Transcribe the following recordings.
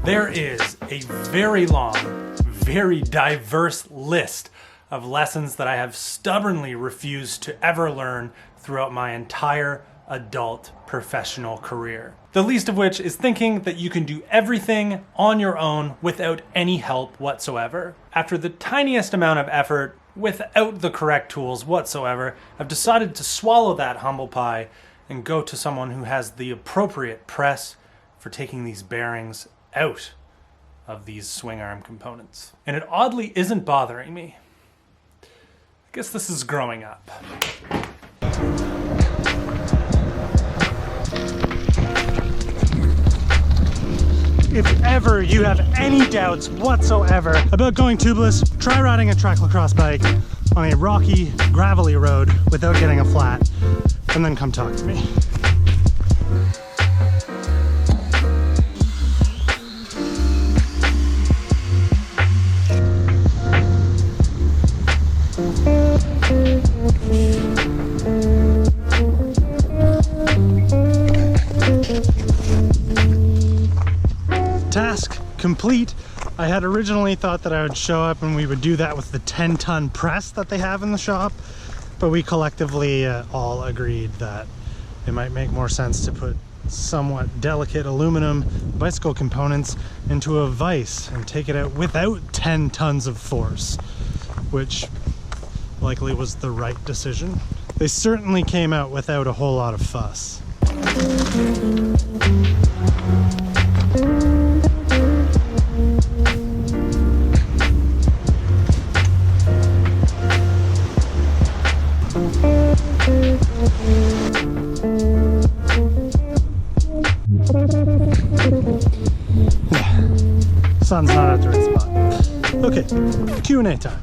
There is a very long, very diverse list of lessons that I have stubbornly refused to ever learn throughout my entire adult professional career. The least of which is thinking that you can do everything on your own without any help whatsoever. After the tiniest amount of effort, without the correct tools whatsoever, I've decided to swallow that humble pie and go to someone who has the appropriate press for taking these bearings out of these swing arm components. And it oddly isn't bothering me. I guess this is growing up. If ever you have any doubts whatsoever about going tubeless, try riding a track lacrosse bike on a rocky, gravelly road without getting a flat, and then come talk to me. Task complete. I had originally thought that I would show up and we would do that with the 10-ton press that they have in the shop, but we collectively all agreed that it might make more sense to put somewhat delicate aluminum bicycle components into a vise and take it out without 10 tons of force, which likely was the right decision. They certainly came out without a whole lot of fuss. Sun's not at the right spot. Okay, Q&A time.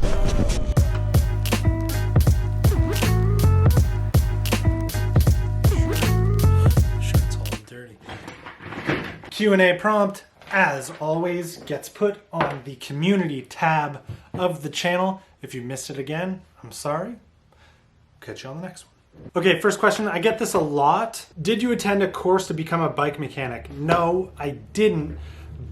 Shirt's all dirty. Q&A prompt, as always, gets put on the community tab of the channel. If you missed it again, I'm sorry. Catch you on the next one. Okay, first question. I get this a lot. Did you attend a course to become a bike mechanic? No, I didn't.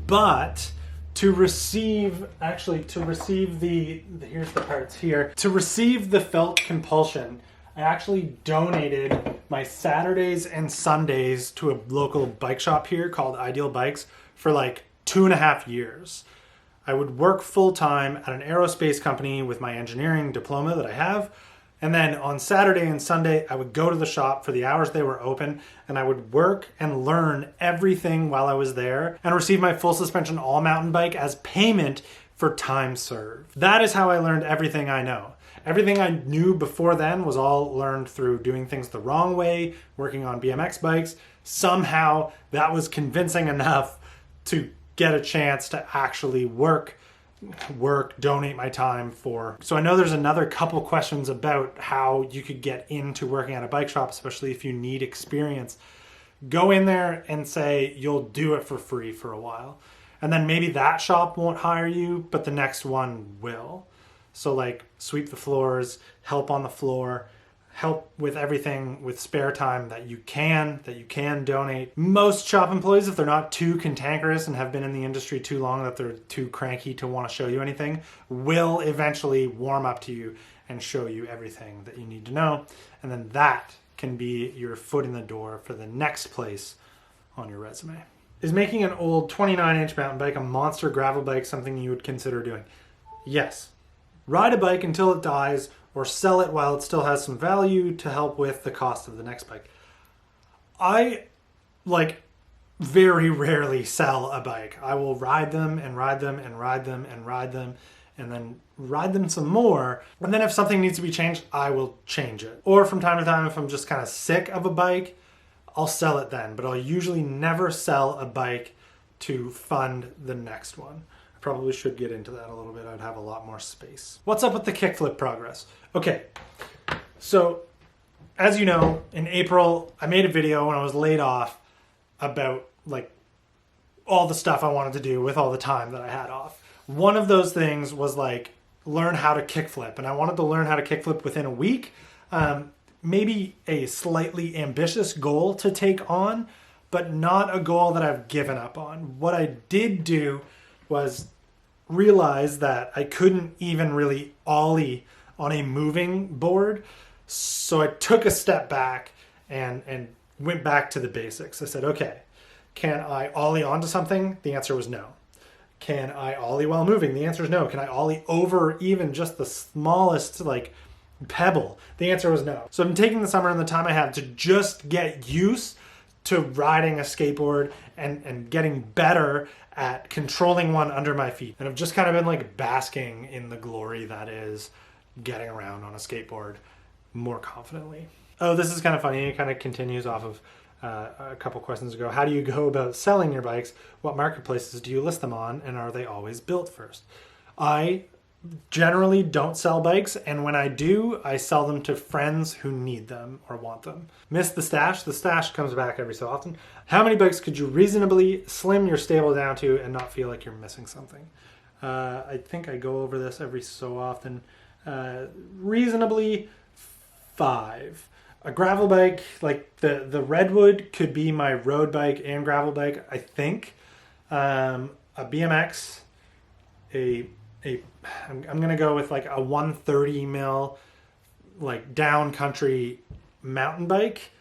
But to receive the here's the parts here. To receive the felt compulsion, I actually donated my Saturdays and Sundays to a local bike shop here called Ideal Bikes for like 2.5 years. I would work full-time at an aerospace company with my engineering diploma that I have. And then on Saturday and Sunday, I would go to the shop for the hours they were open, and I would work and learn everything while I was there and receive my full suspension all mountain bike as payment for time served. That is how I learned everything I know. Everything I knew before then was all learned through doing things the wrong way, working on BMX bikes. Somehow that was convincing enough to get a chance to actually donate my time for. So I know there's another couple questions about how you could get into working at a bike shop, especially if you need experience. Go in there and say you'll do it for free for a while. And then maybe that shop won't hire you, but the next one will. So like sweep the floors, help on the floor, help with everything with spare time that you can donate. Most shop employees, if they're not too cantankerous and have been in the industry too long that they're too cranky to want to show you anything, will eventually warm up to you and show you everything that you need to know. And then that can be your foot in the door for the next place on your resume. Is making an old 29-inch mountain bike a monster gravel bike something you would consider doing? Yes. Ride a bike until it dies, or sell it while it still has some value to help with the cost of the next bike. I very rarely sell a bike. I will ride them and ride them and ride them and ride them and then ride them some more. And then if something needs to be changed, I will change it. Or from time to time, if I'm just kind of sick of a bike, I'll sell it then. But I'll usually never sell a bike to fund the next one. I probably should get into that a little bit. I'd have a lot more space. What's up with the kickflip progress? Okay, so as you know, in April, I made a video when I was laid off about like all the stuff I wanted to do with all the time that I had off. One of those things was like learn how to kickflip, and I wanted to learn how to kickflip within a week. Maybe a slightly ambitious goal to take on, but not a goal that I've given up on. What I did do was realize that I couldn't even really ollie on a moving board. So I took a step back and went back to the basics. I said, okay, can I ollie onto something? The answer was no. Can I ollie while moving? The answer is no. Can I ollie over even just the smallest like pebble? The answer was no. So I'm taking the summer and the time I have to just get used to riding a skateboard and getting better at controlling one under my feet. And I've just kind of been like basking in the glory that is getting around on a skateboard more confidently. Oh, this is kind of funny. It kind of continues off of a couple questions ago. How do you go about selling your bikes? What marketplaces do you list them on? And are they always built first? I generally don't sell bikes, and when I do, I sell them to friends who need them or want them. Miss the stash? The stash comes back every so often. How many bikes could you reasonably slim your stable down to and not feel like you're missing something? I think I go over this every so often. Reasonably 5. A gravel bike, like the Redwood, could be my road bike and gravel bike, I think. A BMX, I'm gonna go with like a 130 mil, like down country mountain bike,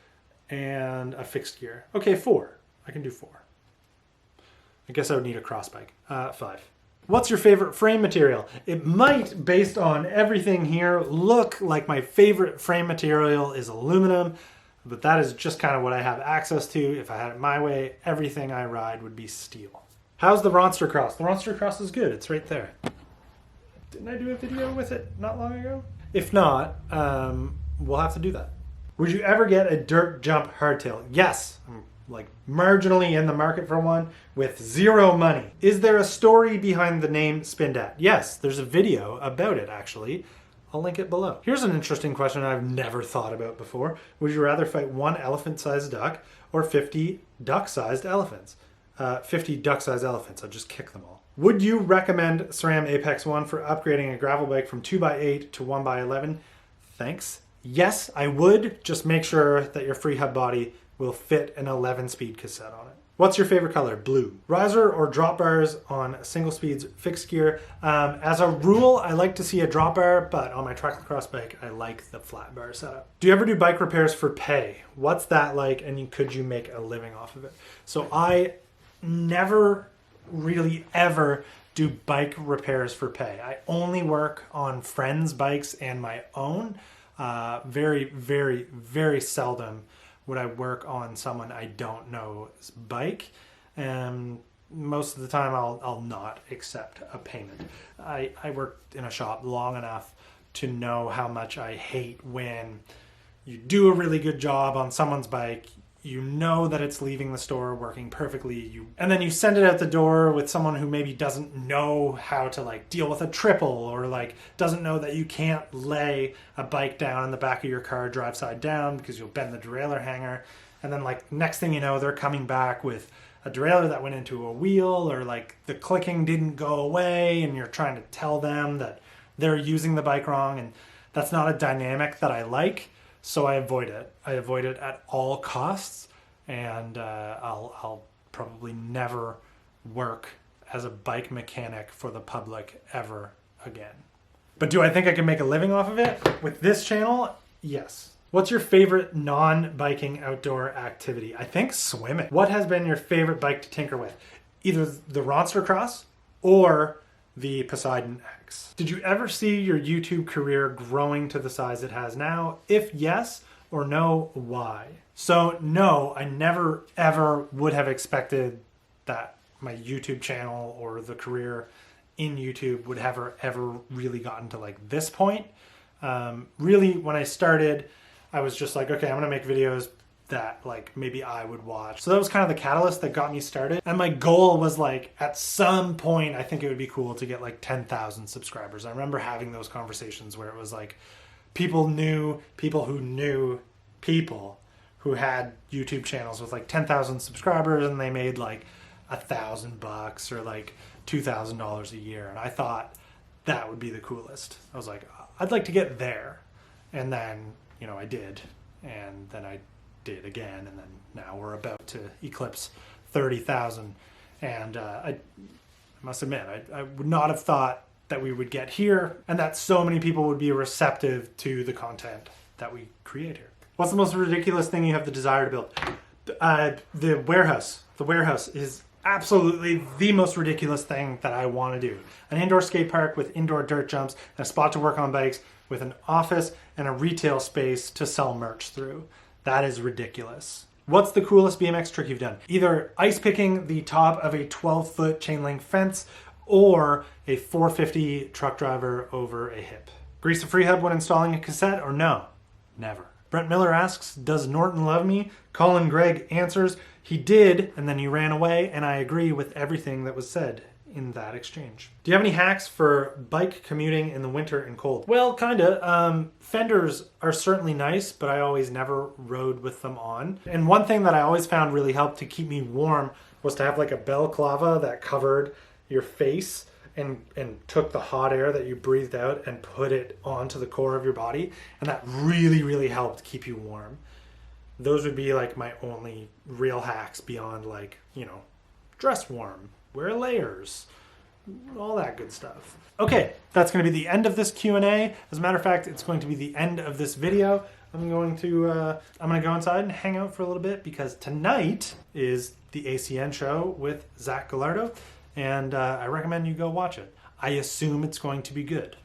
and a fixed gear. Okay, 4. I can do 4. I guess I would need a cross bike. 5. What's your favorite frame material? It might, based on everything here, look like my favorite frame material is aluminum, but that is just kind of what I have access to. If I had it my way, everything I ride would be steel. How's the Ronster Cross? The Ronster Cross is good. It's right there. Didn't I do a video with it not long ago? If not, we'll have to do that. Would you ever get a dirt jump hardtail? Yes. I'm like marginally in the market for one with 0 money. Is there a story behind the name Spindat? Yes, there's a video about it actually. I'll link it below. Here's an interesting question I've never thought about before. Would you rather fight 1 elephant-sized duck or 50 duck-sized elephants? 50 duck-sized elephants. I'd just kick them all. Would you recommend SRAM Apex 1 for upgrading a gravel bike from 2x8 to 1x11? Thanks. Yes, I would. Just make sure that your free hub body will fit an 11-speed cassette on it. What's your favorite color? Blue. Riser or drop bars on single speeds fixed gear? As a rule, I like to see a drop bar, but on my tracklacross bike, I like the flat bar setup. Do you ever do bike repairs for pay? What's that like, and could you make a living off of it? So I never really ever do bike repairs for pay. I only work on friends' bikes and my own. Very, very, very seldom would I work on someone I don't know's bike. And most of the time I'll not accept a payment. I worked in a shop long enough to know how much I hate when you do a really good job on someone's bike, you know that it's leaving the store working perfectly, and then you send it out the door with someone who maybe doesn't know how to like deal with a triple, or like doesn't know that you can't lay a bike down in the back of your car drive side down because you'll bend the derailleur hanger, and then like next thing you know they're coming back with a derailleur that went into a wheel, or like the clicking didn't go away and you're trying to tell them that they're using the bike wrong, and that's not a dynamic that I like. So I avoid it. I avoid it at all costs, and I'll probably never work as a bike mechanic for the public ever again. But do I think I can make a living off of it? With this channel, yes. What's your favorite non-biking outdoor activity? I think swimming. What has been your favorite bike to tinker with? Either the Ronster Cross or the Poseidon X. Did you ever see your YouTube career growing to the size it has now? If yes or no, why? So no, I never ever would have expected that my YouTube channel or the career in YouTube would have ever really gotten to like this point. Really, when I started, I was just like, okay, I'm gonna make videos that like maybe I would watch. So that was kind of the catalyst that got me started. And my goal was like, at some point, I think it would be cool to get like 10,000 subscribers. I remember having those conversations where it was like, people knew people who knew people who had YouTube channels with like 10,000 subscribers, and they made like $1,000 or like $2,000 a year. And I thought that would be the coolest. I was like, I'd like to get there. And then, you know, I did. And then I did again. And then now we're about to eclipse 30,000. And I must admit, I would not have thought that we would get here and that so many people would be receptive to the content that we create here. What's the most ridiculous thing you have the desire to build? The warehouse. The warehouse is absolutely the most ridiculous thing that I want to do. An indoor skate park with indoor dirt jumps and a spot to work on bikes with an office and a retail space to sell merch through. That is ridiculous. What's the coolest BMX trick you've done? Either ice picking the top of a 12-foot chain link fence or a 450 truck driver over a hip. Grease a free hub when installing a cassette or no? Never. Brent Miller asks, does Norton love me? Colin Gregg answers, he did, and then he ran away, and I agree with everything that was said in that exchange. Do you have any hacks for bike commuting in the winter and cold? Well, kinda. Fenders are certainly nice, but I always never rode with them on. And one thing that I always found really helped to keep me warm was to have like a balaclava that covered your face and took the hot air that you breathed out and put it onto the core of your body. And that really, really helped keep you warm. Those would be like my only real hacks beyond like, you know, dress warm, wear layers, all that good stuff. Okay, that's going to be the end of this Q&A. As a matter of fact, it's going to be the end of this video. I'm going to go inside and hang out for a little bit because tonight is the ACN show with Zach Gallardo. And I recommend you go watch it. I assume it's going to be good.